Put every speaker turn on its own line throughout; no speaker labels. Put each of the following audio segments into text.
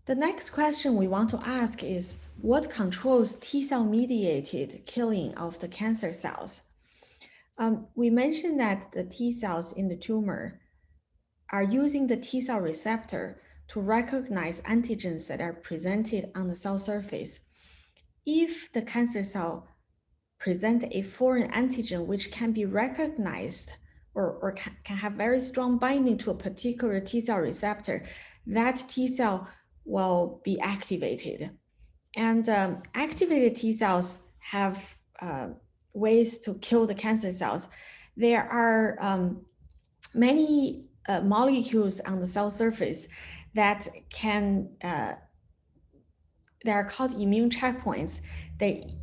The next question we want to ask is, what controls T-cell mediated killing of the cancer cells? We mentioned that the T cells in the tumor are using the T cell receptor to recognize antigens that are presented on the cell surface. If the cancer cell present a foreign antigen which can be recognized or can have very strong binding to a particular T cell receptor, that T cell will be activated. And activated T cells have ways to kill the cancer cells. There are many molecules on the cell surface that can they are called immune checkpoints. They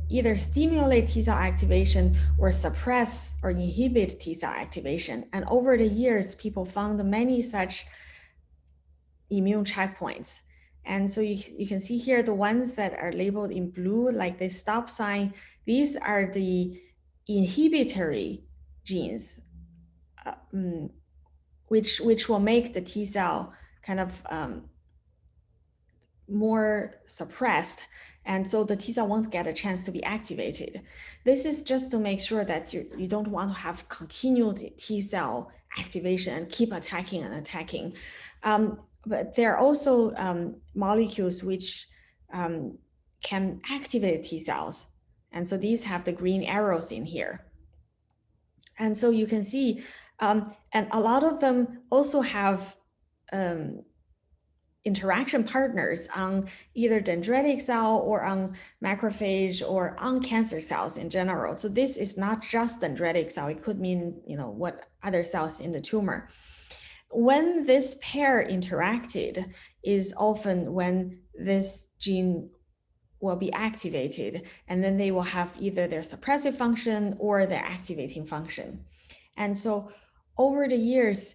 either stimulate T cell activation or suppress or inhibit T cell activation. And over the years, people found many such immune checkpoints. And so you can see here the ones that are labeled in blue, like the stop sign, these are the inhibitory genes, which will make the T cell kind of more suppressed. And so the T cell won't get a chance to be activated. This is just to make sure that you don't want to have continued T cell activation and keep attacking and attacking. But there are also molecules which can activate T cells. And so these have the green arrows in here. And so you can see, and a lot of them also have interaction partners on either dendritic cell or on macrophage or on cancer cells in general. So this is not just dendritic cell. It could mean, what other cells in the tumor. When this pair interacted is often when this gene will be activated, and then they will have either their suppressive function or their activating function. And so over the years,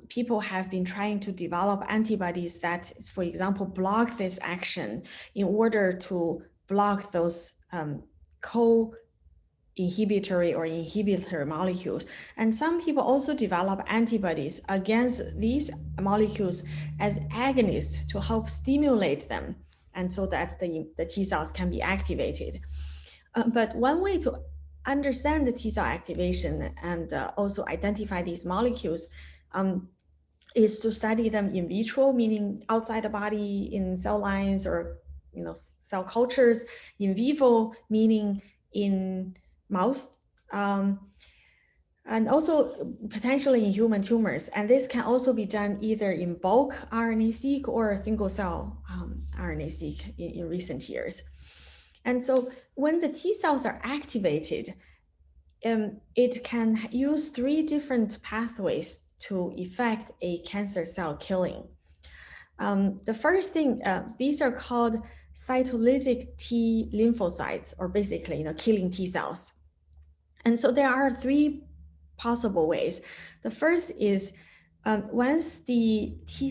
people have been trying to develop antibodies that, for example, block this action in order to block those co-inhibitory or inhibitory molecules. And some people also develop antibodies against these molecules as agonists to help stimulate them, and so that the T cells can be activated. But one way to understand the T cell activation and also identify these molecules is to study them in vitro, meaning outside the body in cell lines or cell cultures, in vivo, meaning in mouse, and also potentially in human tumors. And this can also be done either in bulk RNA-seq or single cell RNA-seq in recent years. And so when the T cells are activated, it can use 3 different pathways to effect a cancer cell killing. The first thing, these are called cytolytic T lymphocytes, or basically killing T cells. And so there are 3 possible ways. The first is once the T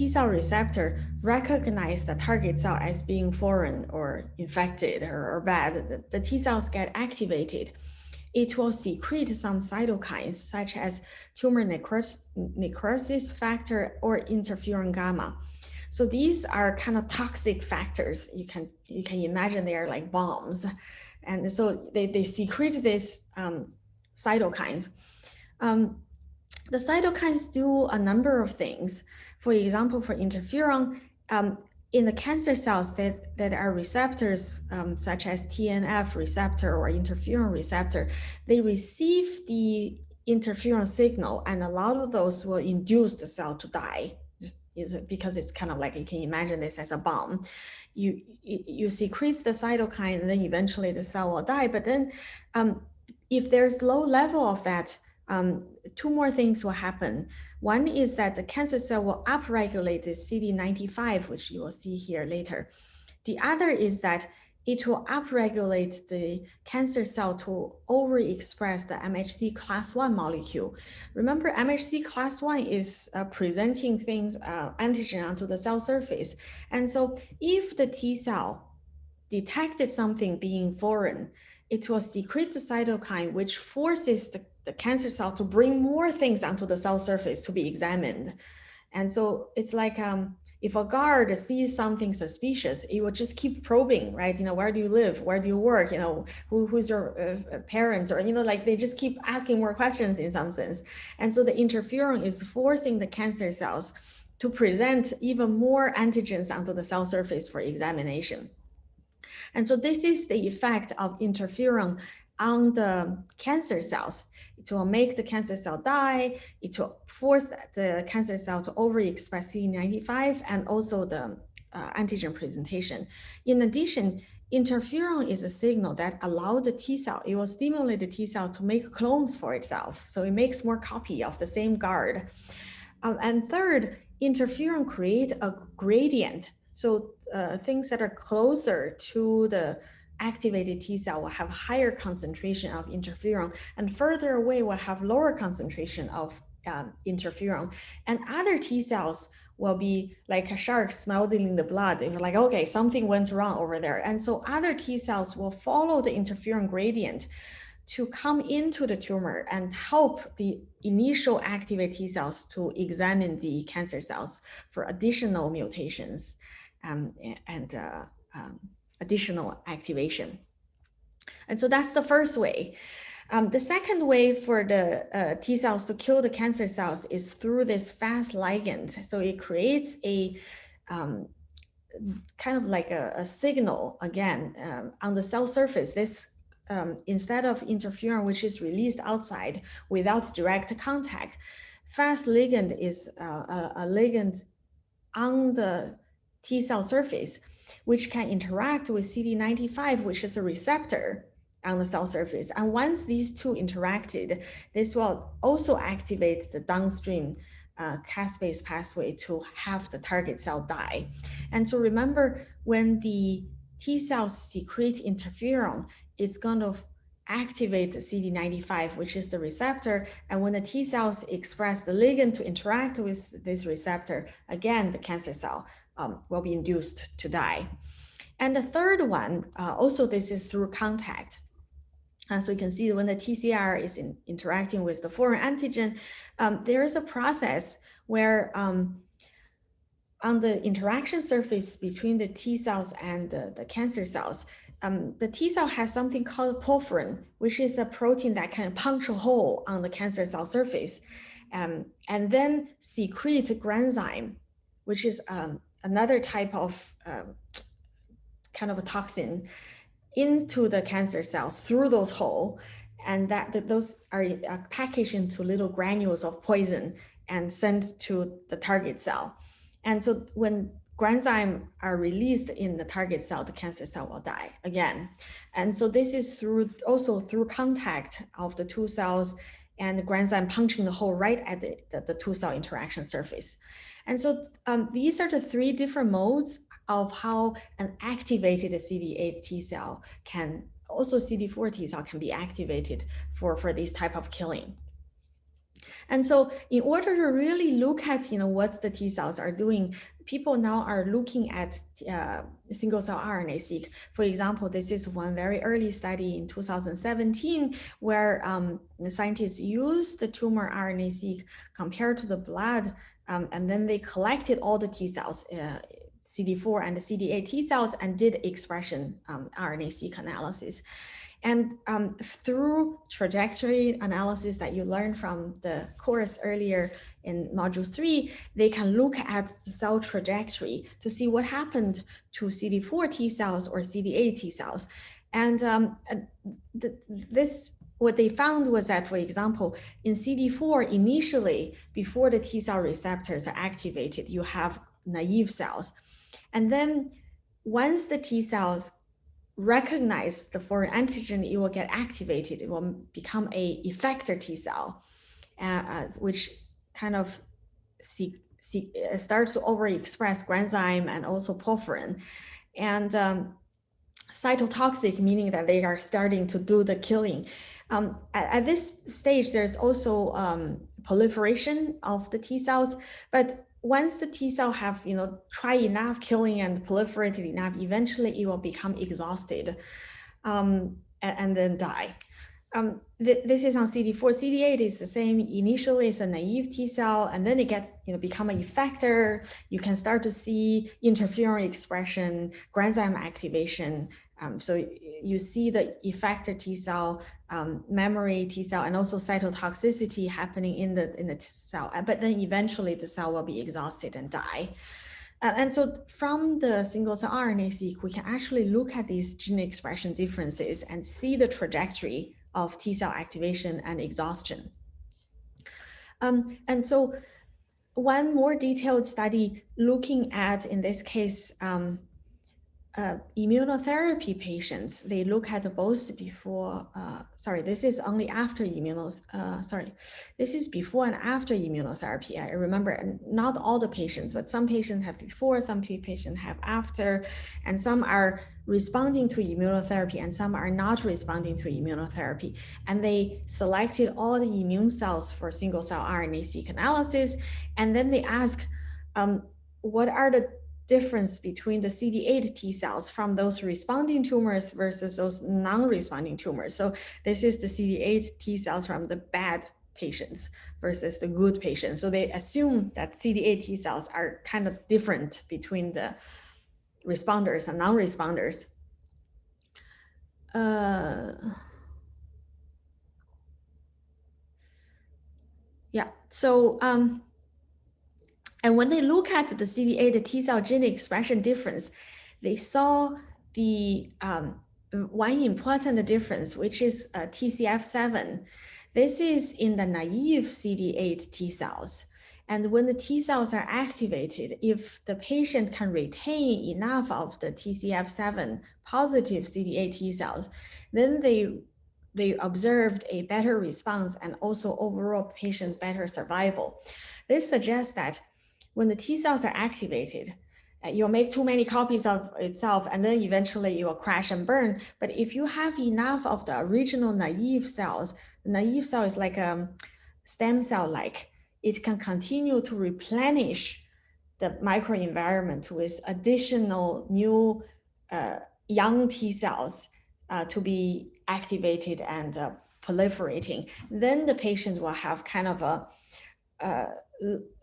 cell receptor recognizes the target cell as being foreign or infected or bad, the T cells get activated. It will secrete some cytokines such as tumor necrosis factor or interferon gamma. So these are kind of toxic factors. You can imagine they are like bombs. And so they secrete these cytokines. The cytokines do a number of things. For example, for interferon, in the cancer cells that are receptors, such as TNF receptor or interferon receptor, they receive the interferon signal, and a lot of those will induce the cell to die, because it's kind of like, you can imagine this as a bomb. You secrete the cytokine, and then eventually the cell will die. But then if there's low level of that, 2 more things will happen. One is that the cancer cell will upregulate the CD95, which you will see here later. The other is that it will upregulate the cancer cell to overexpress the MHC class 1 molecule. Remember, MHC class 1 is presenting things, antigen onto the cell surface. And so if the T cell detected something being foreign, it will secrete the cytokine, which forces the cancer cell to bring more things onto the cell surface to be examined. And so it's like if a guard sees something suspicious, it will just keep probing, right? Where do you live? Where do you work? Who's your parents? Or, like they just keep asking more questions in some sense. And so the interferon is forcing the cancer cells to present even more antigens onto the cell surface for examination. And so this is the effect of interferon on the cancer cells. It will make the cancer cell die. It will force the cancer cell to overexpress CD95 and also the antigen presentation. In addition, interferon is a signal that allows the T cell, it will stimulate the T cell to make clones for itself. So it makes more copy of the same guard. And third, interferon create a gradient. So things that are closer to the activated T cell will have higher concentration of interferon, and further away will have lower concentration of interferon. And other T cells will be like a shark smelling the blood. They're like, okay, something went wrong over there. And so other T cells will follow the interferon gradient to come into the tumor and help the initial activated T cells to examine the cancer cells for additional mutations and additional activation. And so that's the first way. The second way for the T cells to kill the cancer cells is through this fast ligand. So it creates a kind of like a signal again on the cell surface. This instead of interferon, which is released outside without direct contact, fast ligand is a ligand on the T cell surface, which can interact with CD95, which is a receptor on the cell surface. And once these two interacted, this will also activate the downstream caspase pathway to have the target cell die. And so remember, when the T cells secrete interferon, it's going to activate the CD95, which is the receptor. And when the T cells express the ligand to interact with this receptor, again, the cancer cell will be induced to die. And the third one, also this is through contact. So you can see when the TCR is interacting with the foreign antigen, there is a process where on the interaction surface between the T cells and the cancer cells, the T cell has something called porphyrin, which is a protein that can punch a hole on the cancer cell surface, and then secrete granzyme, which is another type of kind of a toxin into the cancer cells through those holes, and those are packaged into little granules of poison and sent to the target cell. And so when granzyme are released in the target cell, the cancer cell will die again. And so this is also through contact of the two cells and the granzyme punching the hole right at the two cell interaction surface. And so these are the three different modes of how an activated CD8 T cell can, also CD4 T cell can be activated for this type of killing. And so in order to really look at what the T cells are doing, people now are looking at single cell RNA-seq. For example, this is one very early study in 2017 where the scientists used the tumor RNA-seq compared to the blood, and then they collected all the T cells, CD4 and the CD8 T cells, and did expression RNA-seq analysis. And through trajectory analysis that you learned from the course earlier in module 3, they can look at the cell trajectory to see what happened to CD4 T cells or CD8 T cells. And what they found was that, for example, in CD4, initially, before the T cell receptors are activated, you have naive cells. And then once the T cells recognize the foreign antigen, it will get activated. It will become a effector T cell, which kind of starts to overexpress granzyme and also porphyrin. And cytotoxic, meaning that they are starting to do the killing. At this stage, there's also proliferation of the T cells, but once the T cell have tried enough killing and proliferated enough, eventually it will become exhausted and then die. This is on CD4. CD8 is the same. Initially, it's a naive T cell, and then it gets, become an effector. You can start to see interferon expression, granzyme activation. So you see the effector T cell, memory T cell, and also cytotoxicity happening in the T cell. But then eventually, the cell will be exhausted and die. And so from the single cell RNA-seq, we can actually look at these gene expression differences and see the trajectory of T cell activation and exhaustion. And so one more detailed study looking at, in this case, immunotherapy patients, they look at both before, this is only after this is before and after immunotherapy. I remember not all the patients, but some patients have before, some patients have after, and some are responding to immunotherapy and some are not responding to immunotherapy. And they selected all the immune cells for single cell RNA-seq analysis. And then they ask, what are the difference between the CD8 T cells from those responding tumors versus those non-responding tumors. So this is the CD8 T cells from the bad patients versus the good patients. So they assume that CD8 T cells are kind of different between the responders and non-responders. And when they look at the CD8 T cell gene expression difference, they saw the one important difference, which is TCF7. This is in the naive CD8 T cells. And when the T cells are activated, if the patient can retain enough of the TCF7 positive CD8 T cells, then they observed a better response and also overall patient better survival. This suggests that when the T cells are activated, you'll make too many copies of itself, and then eventually you will crash and burn. But if you have enough of the original naive cells, the naive cell is like a stem cell-like. It can continue to replenish the microenvironment with additional new young T cells to be activated and proliferating. Then the patient will have kind of a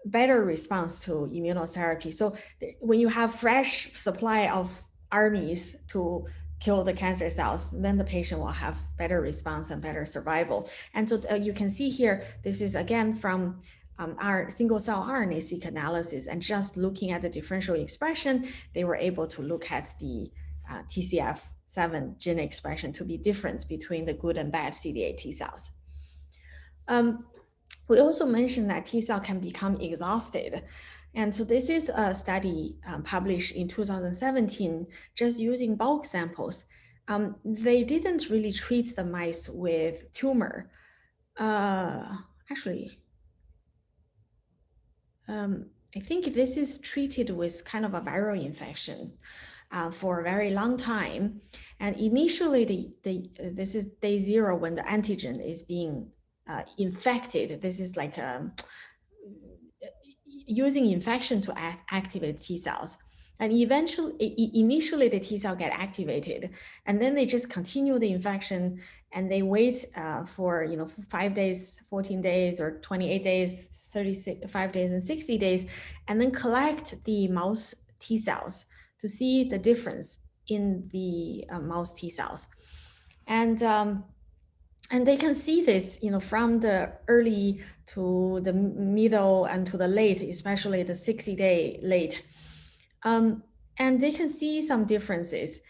better response to immunotherapy. So when you have fresh supply of armies to kill the cancer cells, then the patient will have better response and better survival. And so you can see here, this is again from our single cell RNA-seq analysis, and just looking at the differential expression, they were able to look at the TCF7 gene expression to be different between the good and bad CD8 T cells. We also mentioned that T cell can become exhausted. And so this is a study published in 2017, just using bulk samples. They didn't really treat the mice with tumor. I think this is treated with kind of a viral infection for a very long time. And initially, this is day 0 when the antigen is being infected. This is like using infection to activate T cells. And initially the T cell get activated, and then they just continue the infection, and they wait for 5 days, 14 days, or 28 days, 35 days, and 60 days, and then collect the mouse T cells to see the difference in the mouse T cells. And they can see this, from the early to the middle and to the late, especially the 60-day late. And they can see some differences.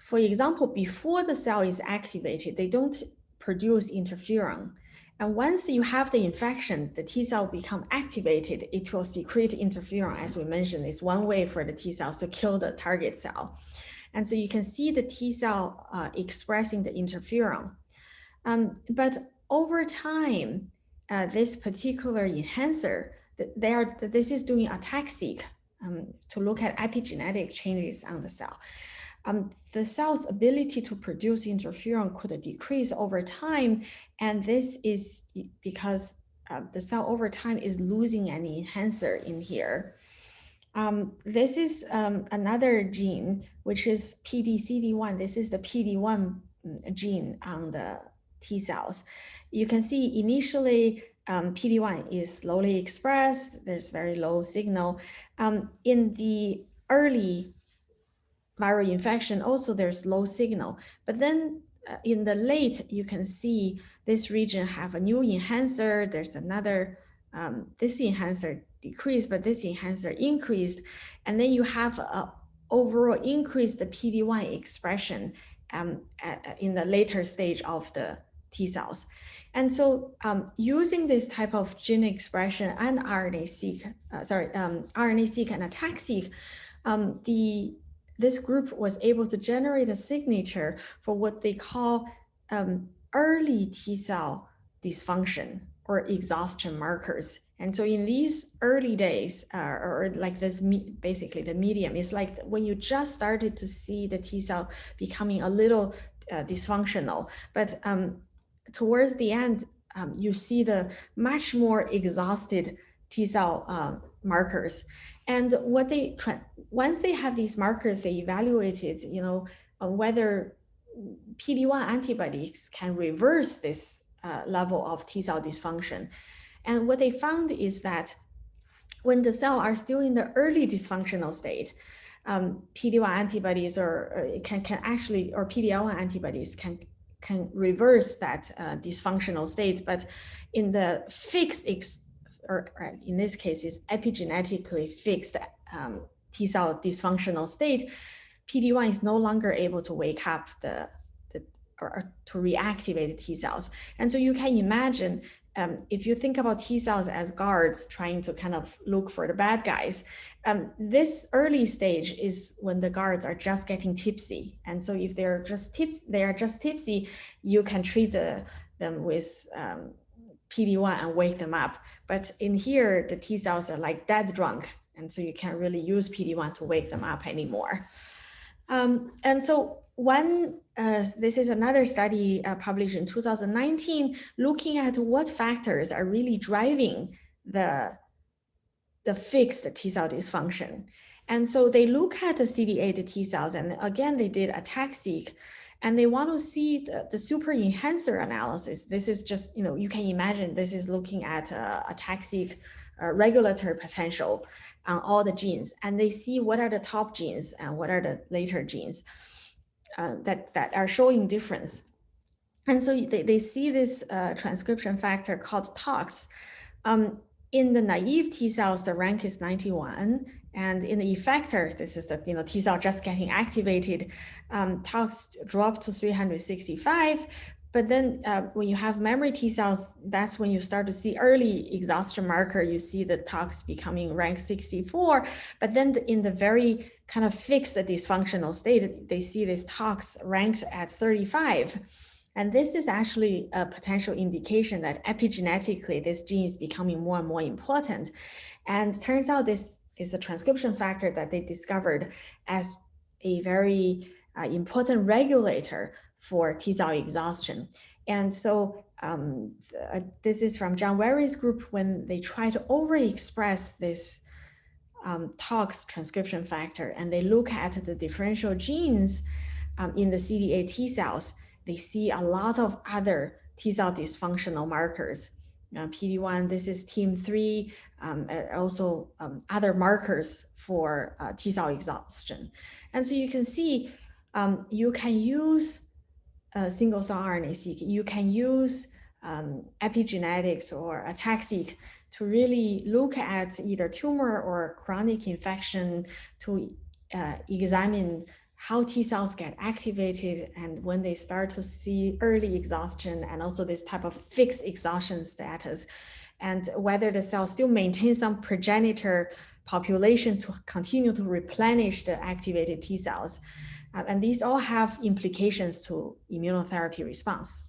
For example, before the cell is activated, they don't produce interferon. And once you have the infection, the T cell become activated, it will secrete interferon. As we mentioned, it's one way for the T cells to kill the target cell. And so you can see the T cell expressing the interferon. But over time, this particular enhancer, this is doing ATAC-seq to look at epigenetic changes on the cell. The cell's ability to produce interferon could decrease over time, and this is because the cell over time is losing an enhancer in here. This is another gene, which is PDCD1. This is the PD1 gene on the T cells. You can see initially PD-1 is slowly expressed. There's very low signal. In the early viral infection, also there's low signal. But then in the late, you can see this region have a new enhancer. There's another, this enhancer decreased, but this enhancer increased. And then you have a overall increased PD-1 expression in the later stage of the T cells. And so using this type of gene expression and RNA-seq, RNA-seq and ATAC-seq, this group was able to generate a signature for what they call early T cell dysfunction or exhaustion markers. And so in these early days, or like this, basically the medium, is like when you just started to see the T cell becoming a little dysfunctional, but towards the end, you see the much more exhausted T cell markers. And what they once they have these markers, they evaluated, whether PD-1 antibodies can reverse this level of T cell dysfunction. And what they found is that when the cells are still in the early dysfunctional state, PD-1 antibodies can actually, or PD-L1 antibodies can reverse that dysfunctional state. But in the fixed, or in this case is epigenetically fixed T cell dysfunctional state, PD-1 is no longer able to wake up or to reactivate the T cells. And so you can imagine, if you think about T cells as guards trying to kind of look for the bad guys, this early stage is when the guards are just getting tipsy. And so if they are just tipsy, you can treat them with PD-1 and wake them up. But in here, the T cells are like dead drunk. And so you can't really use PD-1 to wake them up anymore. And so this is another study published in 2019, looking at what factors are really driving the fixed T cell dysfunction. And so they look at the CD8 T cells, and again, they did ATAC-seq, and they want to see the super enhancer analysis. This is just, you can imagine this is looking at ATAC-seq regulatory potential on all the genes, and they see what are the top genes and what are the later genes that are showing difference. And so they see this transcription factor called TOX. In the naive T cells, the rank is 91, and in the effector, this is the T cell just getting activated, TOX dropped to 365. But then when you have memory T cells, that's when you start to see early exhaustion marker. You see the TOX becoming rank 64. But then in the very kind of fixed dysfunctional state, they see this TOX ranked at 35. And this is actually a potential indication that epigenetically, this gene is becoming more and more important. And turns out this is a transcription factor that they discovered as a very important regulator for T cell exhaustion. And so this is from John Waring's group when they try to overexpress this TOX transcription factor, and they look at the differential genes in the CD8 T cells. They see a lot of other T cell dysfunctional markers. PD-1, this is TIM3, also other markers for T cell exhaustion. And so you can see you can use single cell RNA-seq, you can use epigenetics or ATAC-seq to really look at either tumor or chronic infection to examine how T cells get activated and when they start to see early exhaustion, and also this type of fixed exhaustion status, and whether the cell still maintains some progenitor population to continue to replenish the activated T cells. And these all have implications to immunotherapy response.